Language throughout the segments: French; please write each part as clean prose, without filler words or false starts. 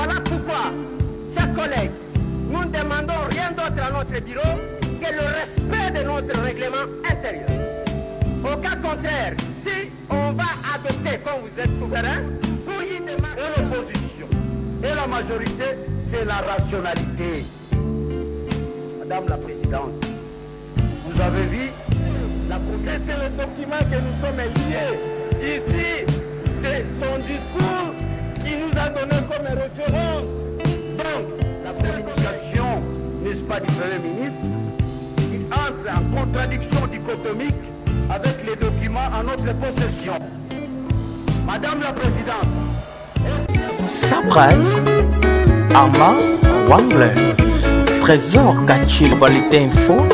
Voilà pourquoi, chers collègues, nous ne demandons rien d'autre à notre bureau que le respect de notre règlement intérieur. Au cas contraire, si on va adopter, comme vous êtes souverain, pour y démarrer... Et l'opposition et la majorité, c'est la rationalité. Madame la Présidente, vous avez vu la promesse, c'est le document que nous sommes liés. Ici, c'est son discours qui nous a donné comme référence. Donc, la communication, n'est-ce pas, du Premier ministre, qui entre en contradiction dichotomique avec les documents en notre possession. Madame la Présidente, Surprise, Ama Wangler, Trésor Kachil Qualité Info.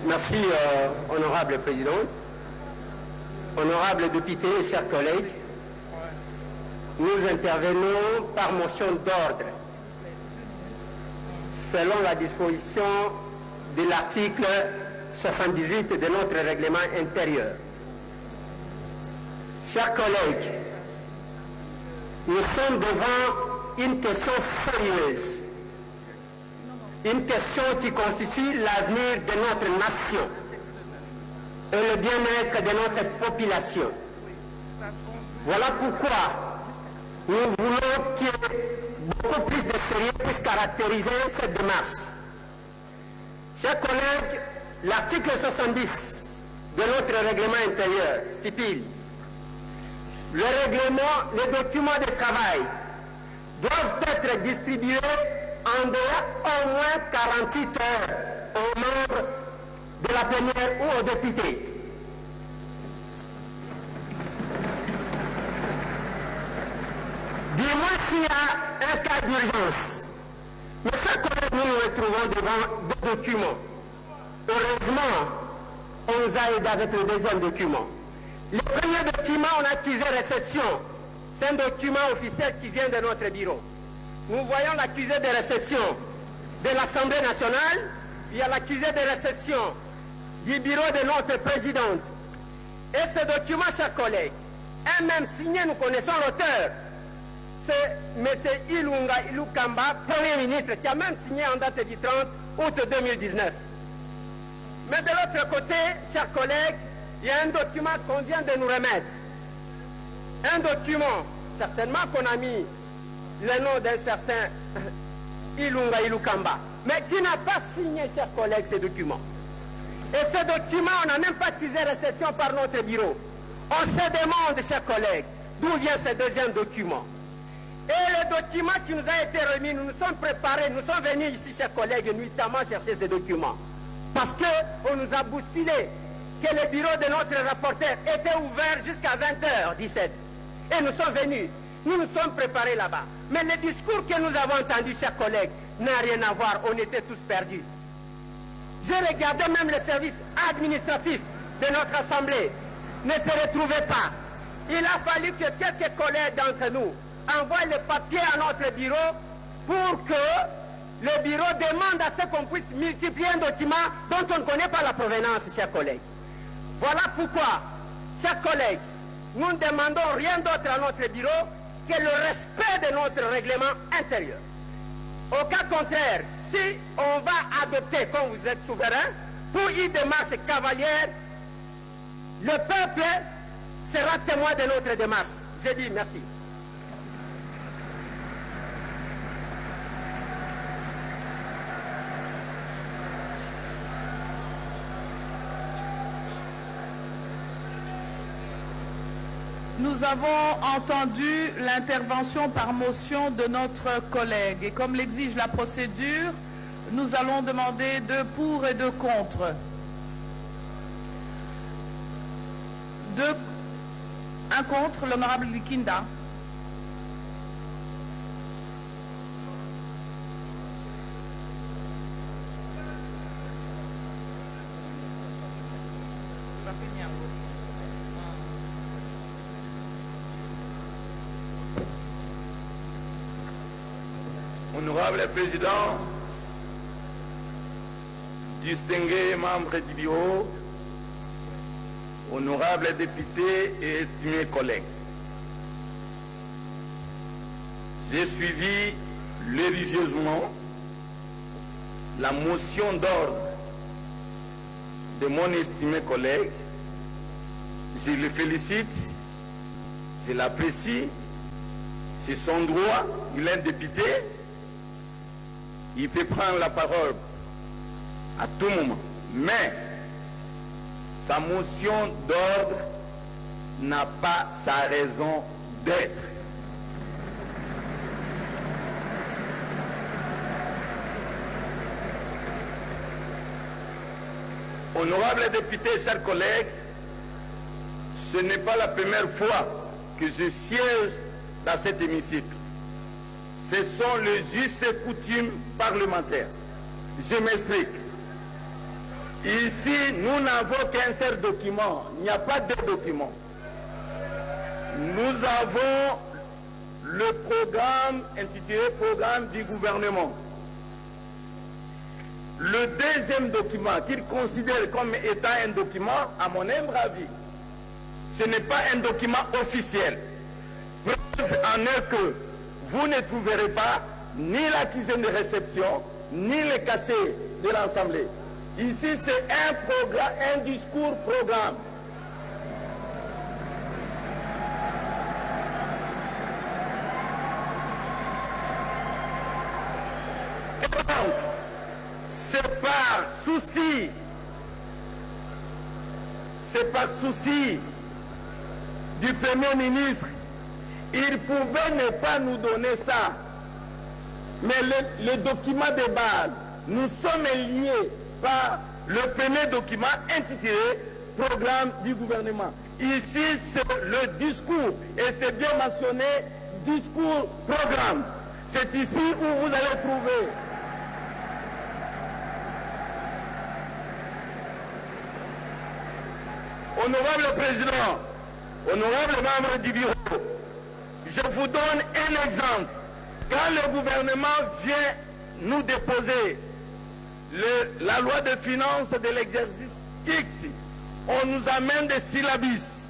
Merci, honorable présidente, honorable député et chers collègues. Nous intervenons par motion d'ordre selon la disposition de l'article 78 de notre règlement intérieur. Chers collègues, nous sommes devant une question sérieuse. Une question qui constitue l'avenir de notre nation et le bien-être de notre population. Voilà pourquoi nous voulons qu'il y ait beaucoup plus de sérieux puisse caractériser cette démarche. Chers collègues, l'article 70 de notre règlement intérieur stipule le règlement, les documents de travail doivent être distribués en dehors au moins 48 heures aux membres de la plénière ou aux députés. Dis-moi s'il y a un cas d'urgence. Mais chers collègues, nous nous retrouvons devant deux documents. Heureusement, on nous a aidé avec le deuxième document. Le premier document, on a accusé réception. C'est un document officiel qui vient de notre bureau. Nous voyons l'accusé de réception de l'Assemblée nationale, il y a l'accusé de réception du bureau de notre présidente. Et ce document, chers collègues, est même signé, nous connaissons l'auteur, c'est M. Ilunga Ilukamba, Premier ministre, qui a même signé en date du 30 août 2019. Mais de l'autre côté, chers collègues, il y a un document qu'on vient de nous remettre. Un document, certainement qu'on a mis le nom d'un certain Ilunga Ilukamba, mais qui n'a pas signé, chers collègues, ces documents. Et ce document, on n'a même pas accusé réception par notre bureau. On se demande, chers collègues, d'où vient ce deuxième document. Et le document qui nous a été remis, nous nous sommes préparés, nous sommes venus ici, chers collègues, nuitamment chercher ces documents. Parce qu'on nous a bousculé, que le bureau de notre rapporteur était ouvert jusqu'à 20h17. Et nous sommes venus. Nous nous sommes préparés là-bas. Mais le discours que nous avons entendu, chers collègues, n'a rien à voir. On était tous perdus. J'ai regardé même le service administratif de notre Assemblée. Ne se retrouvait pas. Il a fallu que quelques collègues d'entre nous envoient le papier à notre bureau pour que le bureau demande à ce qu'on puisse multiplier un document dont on ne connaît pas la provenance, chers collègues. Voilà pourquoi, chers collègues, nous ne demandons rien d'autre à notre bureau que le respect de notre règlement intérieur. Au cas contraire, si on va adopter, comme vous êtes souverain, pour une démarche cavalière, le peuple sera témoin de notre démarche. Je dis merci. Nous avons entendu l'intervention par motion de notre collègue et comme l'exige la procédure, nous allons demander de pour et de contre. Un contre, l'honorable Likinda. Honorable Président, distingués membres du bureau, honorables députés et estimés collègues, j'ai suivi religieusement la motion d'ordre de mon estimé collègue. Je le félicite, je l'apprécie, c'est son droit, il est député, il peut prendre la parole à tout moment, mais sa motion d'ordre n'a pas sa raison d'être. Honorables députés, chers collègues, ce n'est pas la première fois que je siège dans cet hémicycle. Ce sont les justes coutumes parlementaires. Je m'explique. Ici, nous n'avons qu'un seul document. Il n'y a pas deux documents. Nous avons le programme intitulé « Programme du gouvernement ». Le deuxième document qu'il considère comme étant un document, à mon humble avis, ce n'est pas un document officiel. Preuve en est que vous ne trouverez pas ni l'accusé de réception, ni le cachet de l'Assemblée. Ici, c'est un programme, un discours-programme. Et donc, c'est par souci du Premier ministre. Il pouvait ne pas nous donner ça. Mais le document de base, nous sommes liés par le premier document intitulé « Programme du gouvernement ». Ici, c'est le discours, et c'est bien mentionné « Discours-programme ». C'est ici où vous allez trouver Honorable Président, honorable membre du bureau, je vous donne un exemple. Quand le gouvernement vient nous déposer la loi de finances de l'exercice X, on nous amène des syllabis.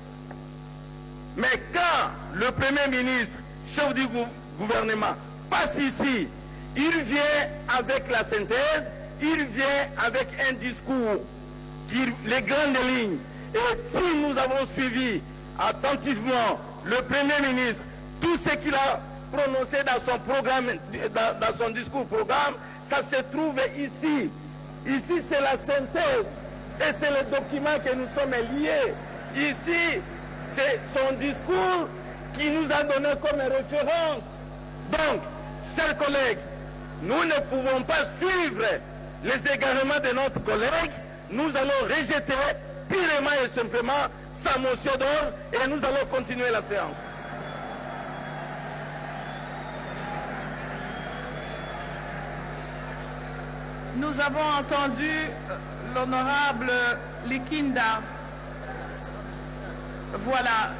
Mais quand le Premier ministre, chef du gouvernement, passe ici, il vient avec la synthèse, il vient avec un discours, les grandes lignes. Et si nous avons suivi attentivement le Premier ministre, tout ce qu'il a prononcé dans son programme, dans son discours-programme, ça se trouve ici. Ici, c'est la synthèse et c'est le document que nous sommes liés. Ici, c'est son discours qui nous a donné comme référence. Donc, chers collègues, nous ne pouvons pas suivre les égarements de notre collègue. Nous allons rejeter purement et simplement sa motion d'ordre et nous allons continuer la séance. Nous avons entendu l'honorable Likinda. Voilà.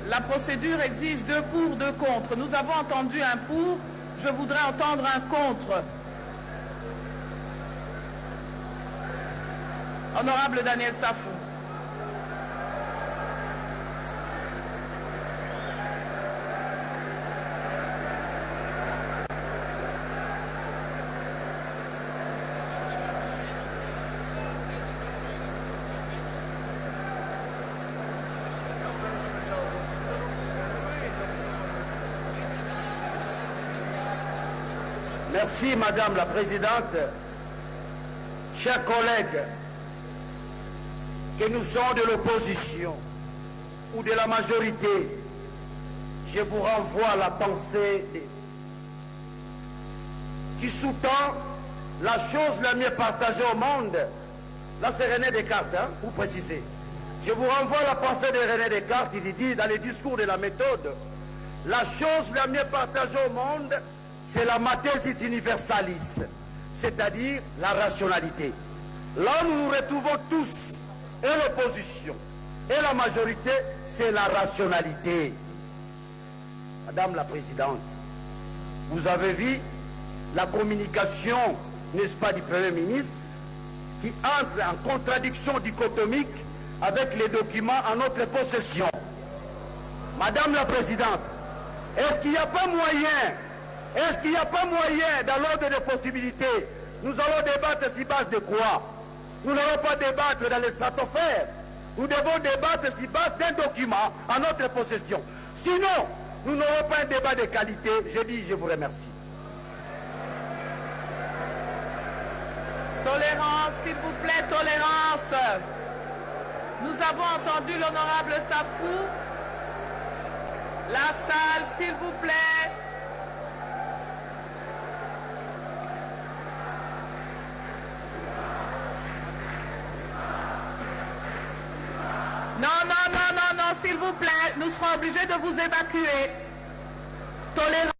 La procédure exige 2 pour, 2 contre. Nous avons entendu un pour, je voudrais entendre un contre. Honorable Daniel Safou. Merci, Madame la Présidente. Chers collègues, que nous sommes de l'opposition, ou de la majorité, je vous renvoie à la pensée qui sous-tend la chose la mieux partagée au monde. Là, c'est René Descartes, hein, pour préciser. Je vous renvoie à la pensée de René Descartes. Il dit dans les discours de la méthode, la chose la mieux partagée au monde, c'est la mathesis universalis, c'est-à-dire la rationalité. Là, nous nous retrouvons tous, et l'opposition, et la majorité, c'est la rationalité. Madame la Présidente, vous avez vu la communication, n'est-ce pas, du Premier ministre, qui entre en contradiction dichotomique avec les documents en notre possession. Madame la Présidente, est-ce qu'il n'y a pas moyen, dans l'ordre des possibilités, nous allons débattre sur base de quoi? Nous n'allons pas débattre dans les stratosphères. Nous devons débattre sur base d'un document en notre possession. Sinon, nous n'aurons pas un débat de qualité. Je dis, je vous remercie. Tolérance, s'il vous plaît, tolérance. Nous avons entendu l'honorable Safou. La salle, s'il vous plaît. Non, s'il vous plaît. Nous serons obligés de vous évacuer. Tolérance.